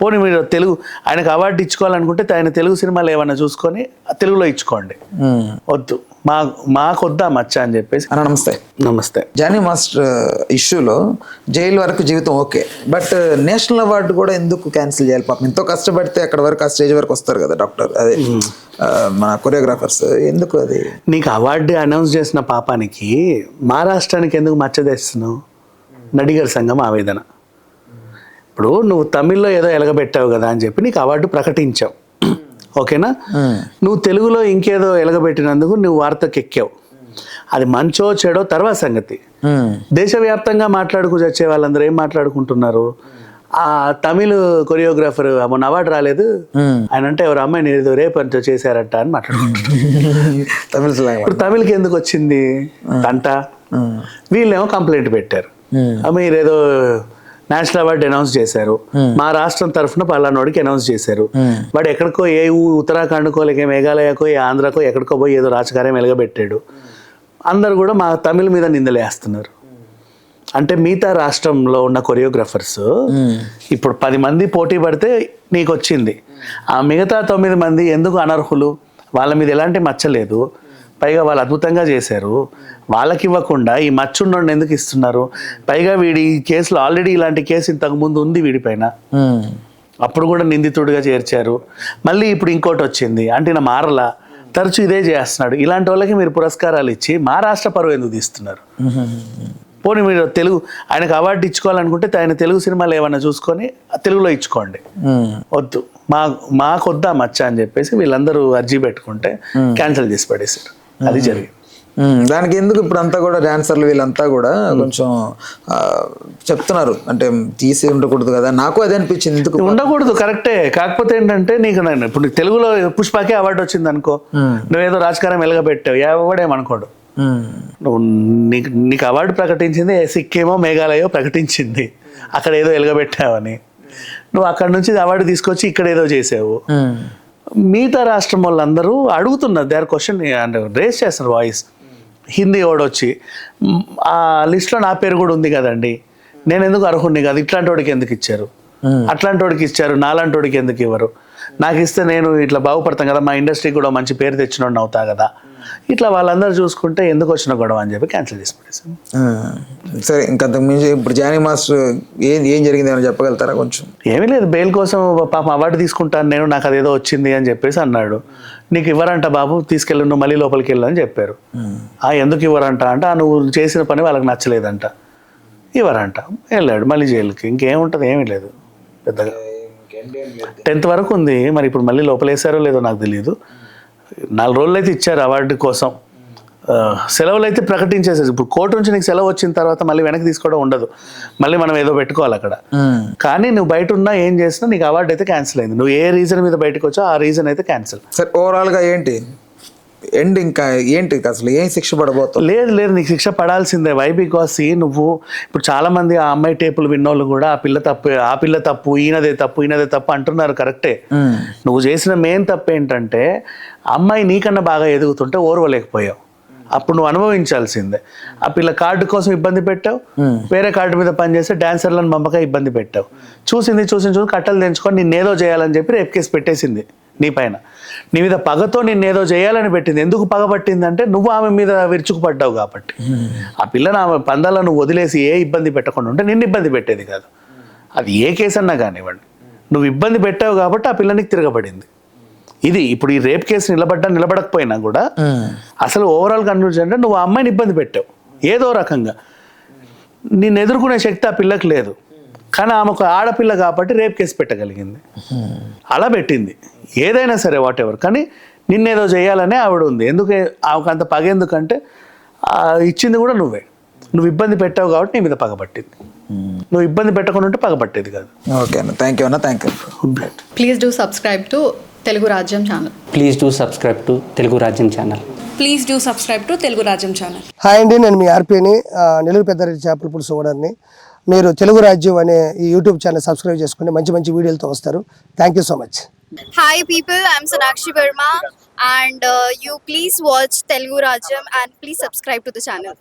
పోనీ మీరు తెలుగు ఆయనకు అవార్డు ఇచ్చుకోవాలనుకుంటే ఆయన తెలుగు సినిమాలు ఏమన్నా చూసుకొని తెలుగులో ఇచ్చుకోండి. వద్దు, మాకు వద్దా మచ్చ అని చెప్పేసి. నమస్తే. నమస్తే. జానీ మాస్టర్ ఇష్యూలో జైలు వరకు జీవితం ఓకే, బట్ నేషనల్ అవార్డు కూడా ఎందుకు క్యాన్సిల్ చేయాలి? పాపం ఎంతో కష్టపడితే అక్కడ వరకు ఆ స్టేజ్ వరకు వస్తారు కదా డాక్టర్, అదే మన కొరియోగ్రాఫర్స్, ఎందుకు అది? నీకు అవార్డు అనౌన్స్ చేసిన పాపానికి మా రాష్ట్రానికి ఎందుకు మచ్చ తెస్తున్నావు? నడిగర్ సంఘం ఆవేదన. ఇప్పుడు నువ్వు తమిళ్లో ఏదో ఎలగబెట్టావు కదా అని చెప్పి నీకు అవార్డు ప్రకటించావు, ఓకేనా? నువ్వు తెలుగులో ఇంకేదో ఎలగబెట్టినందుకు నువ్వు వార్తకు ఎక్కావు. అది మంచో చెడో తర్వాత సంగతి. దేశవ్యాప్తంగా చచ్చే వాళ్ళందరూ ఏం మాట్లాడుకుంటున్నారు? ఆ తమిళ కొరియోగ్రాఫర్ మొన్న అవార్డు రాలేదు ఆయన అంటే ఎవరు అమ్మాయిని ఏదో రేపు అంటూ చేశారట అని మాట్లాడుకుంటున్నారు. ఇప్పుడు తమిళకి ఎందుకు వచ్చింది తంట? వీళ్ళేమో కంప్లైంట్ పెట్టారు, మీరేదో నేషనల్ అవార్డు అనౌన్స్ చేశారు, మా రాష్ట్రం తరఫున పలానోడికి అనౌన్స్ చేశారు. వాడు ఎక్కడికో ఏ ఉత్తరాఖండ్కో లేక మేఘాలయకో ఏ ఆంధ్రాకో ఎక్కడికో పోయి ఏదో రాజకార్యం వెలగబెట్టాడు. అందరు కూడా మా తమిళ మీద నిందలేస్తున్నారు. అంటే మిగతా రాష్ట్రంలో ఉన్న కొరియోగ్రాఫర్స్ ఇప్పుడు 10 మంది పోటీ పడితే నీకు వచ్చింది, ఆ మిగతా 9 మంది ఎందుకు అనర్హులు? వాళ్ళ మీద ఎలాంటి మచ్చలేదు, పైగా వాళ్ళు అద్భుతంగా చేశారు. వాళ్ళకి ఇవ్వకుండా ఈ మచ్చుండోని ఎందుకు ఇస్తున్నారు? పైగా వీడి కేసులో ఆల్రెడీ ఇలాంటి కేసు ఇంతకు ముందు ఉంది వీడిపైన, అప్పుడు కూడా నిందితుడిగా చేర్చారు. మళ్ళీ ఇప్పుడు ఇంకోటి వచ్చింది అంటే నా మారలా, తరచూ ఇదే చేస్తున్నాడు. ఇలాంటి వాళ్ళకి మీరు పురస్కారాలు ఇచ్చి మా రాష్ట్ర పరువు ఎందుకు తీస్తున్నారు? పోనీ మీరు తెలుగు ఆయనకు అవార్డు ఇచ్చుకోవాలనుకుంటే ఆయన తెలుగు సినిమాలు ఏమన్నా చూసుకొని తెలుగులో ఇచ్చుకోండి. వద్దు, మాకు వద్దా మచ్చ అని చెప్పేసి వీళ్ళందరూ అర్జీ పెట్టుకుంటే క్యాన్సిల్ చేసి పడేశారు. అది జరిగింది. దానికి ఎందుకు ఇప్పుడు అంతా కూడా డాన్సర్లు వీళ్ళంతా కూడా కొంచెం చెప్తున్నారు, అంటే తీసి ఉండకూడదు కదా. నాకు అదే అనిపించింది, ఎందుకు ఉండకూడదు కరెక్టే. కాకపోతే ఏంటంటే నీకు ఇప్పుడు తెలుగులో పుష్పకే అవార్డు వచ్చింది అనుకో, నువ్వేదో రాజకారం ఎలగబెట్టావు, ఎవడేమనుకోడు. నువ్వు నీకు అవార్డు ప్రకటించింది సిక్కేమో మేఘాలయో ప్రకటించింది, అక్కడ ఏదో ఎలగబెట్టావని. నువ్వు అక్కడ నుంచి అవార్డు తీసుకొచ్చి ఇక్కడ ఏదో చేసావు. మిగతా రాష్ట్రం వాళ్ళందరూ అడుగుతున్నారు, దే ఆర్ క్వశ్చన్ అంటే రేస్ చేస్తున్నారు వాయిస్. హిందీ ఓడొచ్చి ఆ లిస్ట్లో నా పేరు కూడా ఉంది కదండి, నేను ఎందుకు అర్హుడిని కాదు, ఇట్లాంటి వాడికి ఎందుకు ఇచ్చారు, అట్లాంటి వాడికి ఇచ్చారు, నాలాంటి వాడికి ఎందుకు ఇవ్వరు? నాకు ఇస్తే నేను ఇట్లా బాగుపడతాను కదా, మా ఇండస్ట్రీకి కూడా మంచి పేరు తెచ్చినోడిని అవుతా కదా. ఇట్లా వాళ్ళందరూ చూసుకుంటే ఎందుకు వచ్చిన గొడవ అని చెప్పి క్యాన్సిల్ చేసి పడేసాను. సరే, ఇంకంతకు మించి ఇప్పుడు జానీ మాస్టర్ ఏం జరిగింది అని చెప్పగలుగుతారా? కొంచెం ఏమీ లేదు, బెయిల్ కోసం పాపం అవార్డు తీసుకుంటాను నేను, నాకు అదేదో వచ్చింది అని చెప్పేసి అన్నాడు. నీకు ఇవ్వరంట బాబు, తీసుకెళ్ళి నువ్వు మళ్ళీ లోపలికి వెళ్ళు అని చెప్పారు. ఎందుకు ఇవ్వరంట అంటే నువ్వు చేసిన పని వాళ్ళకి నచ్చలేదంట, ఇవ్వరంట. వెళ్ళాడు మళ్ళీ జైలుకి. ఇంకేముంటుంది, ఏమీ లేదు పెద్దగా. 10th వరకు ఉంది, మరి ఇప్పుడు మళ్ళీ లోపలేసారో లేదో నాకు తెలియదు. 4 రోజులు అయితే ఇచ్చారు అవార్డు కోసం, సెలవులు అయితే ప్రకటించేసారు. ఇప్పుడు కోర్టు నుంచి నీకు సెలవు వచ్చిన తర్వాత మళ్ళీ వెనక్కి తీసుకోవడం ఉండదు, మళ్ళీ మనం ఏదో పెట్టుకోవాలి అక్కడ. కానీ నువ్వు బయట ఉన్నా ఏం చేసినా నీకు అవార్డు అయితే క్యాన్సిల్ అయింది. నువ్వు ఏ రీజన్ మీద బయటకు వచ్చావు ఆ రీజన్ అయితే క్యాన్సిల్. సరే, ఓవరాల్గా ఏంటి ఎండ్, ఇంకా ఏంటి అసలు ఏం శిక్ష పడబోతుంది? లేదు, నీకు శిక్ష పడాల్సిందే. వై? బికాస్ నువ్వు ఇప్పుడు చాలా మంది ఆ అమ్మాయి టేపులు విన్నోళ్ళు కూడా ఆ పిల్ల తప్పు ఈయనదే తప్పు అంటున్నారు. కరెక్టే. నువ్వు చేసిన మెయిన్ తప్పు ఏంటంటే అమ్మాయి నీకన్నా బాగా ఎదుగుతుంటే ఓర్వలేకపోయావు, అప్పుడు నువ్వు అనుభవించాల్సిందే. ఆ పిల్ల కార్డు కోసం ఇబ్బంది పెట్టావు, వేరే కార్డు మీద పనిచేస్తే డాన్సర్లను పంపక ఇబ్బంది పెట్టావు. చూసి కట్టలు తెంచుకొని నిన్నేదో చేయాలని చెప్పి రేప్ కేసు పెట్టేసింది నీ పైన. నీ మీద పగతో నిన్నేదో చేయాలని పెట్టింది. ఎందుకు పగ పట్టిందంటే నువ్వు ఆమె మీద విరుచుకుపడ్డావు కాబట్టి. ఆ పిల్లని ఆమె పందాలను నువ్వు వదిలేసి ఏ ఇబ్బంది పెట్టకుండా ఉంటే నిన్ను ఇబ్బంది పెట్టేది కాదు. అది ఏ కేసు అన్నా కానివ్వండి, నువ్వు ఇబ్బంది పెట్టావు కాబట్టి ఆ పిల్లనికి తిరగబడింది. ఇది ఇప్పుడు ఈ రేప్ కేసు నిలబడకపోయినా కూడా అసలు ఓవరాల్ కన్క్లూజన్ అంటే నువ్వు ఆ అమ్మాయిని ఇబ్బంది పెట్టావు ఏదో రకంగా. నిన్ను ఎదుర్కొనే శక్తి ఆ పిల్లకి లేదు, కానీ ఆమె ఒక ఆడపిల్ల కాబట్టి రేప్ కేసు పెట్టగలిగింది. అలా పెట్టింది. ఏదైనా సరే వాట్ ఎవర్, కానీ నిన్నేదో చేయాలనే ఆవిడ ఉంది. ఆమెకు అంత పగ ఎందుకంటే ఇచ్చింది కూడా నువ్వే. నువ్వు ఇబ్బంది పెట్టావు కాబట్టి నీ మీద పగబట్టింది. నువ్వు ఇబ్బంది పెట్టకుండా ఉంటే పగబట్టేది కాదు. ఓకే అన్న, థ్యాంక్ యూ అన్న, thank you. Please do subscribe to Telugu Rajyam channel. Please do subscribe to Telugu Rajyam channel. Please do subscribe to Telugu Rajyam channel. Hi అండి, నేను మీ ఆర్పీని, నెల్లూరు పెద్దారెడ్డి చేపల పులుసు ఓనర్ని. మీరు తెలుగు రాజ్యం అనే ఈ యూట్యూబ్ ఛానల్ సబ్స్క్రైబ్ చేసుకుని మంచి వీడియోలతో వస్తారు. Thank you so much. Hi people, I'm Sonakshi Verma and you please watch Telugu Rajyam and please subscribe to the channel.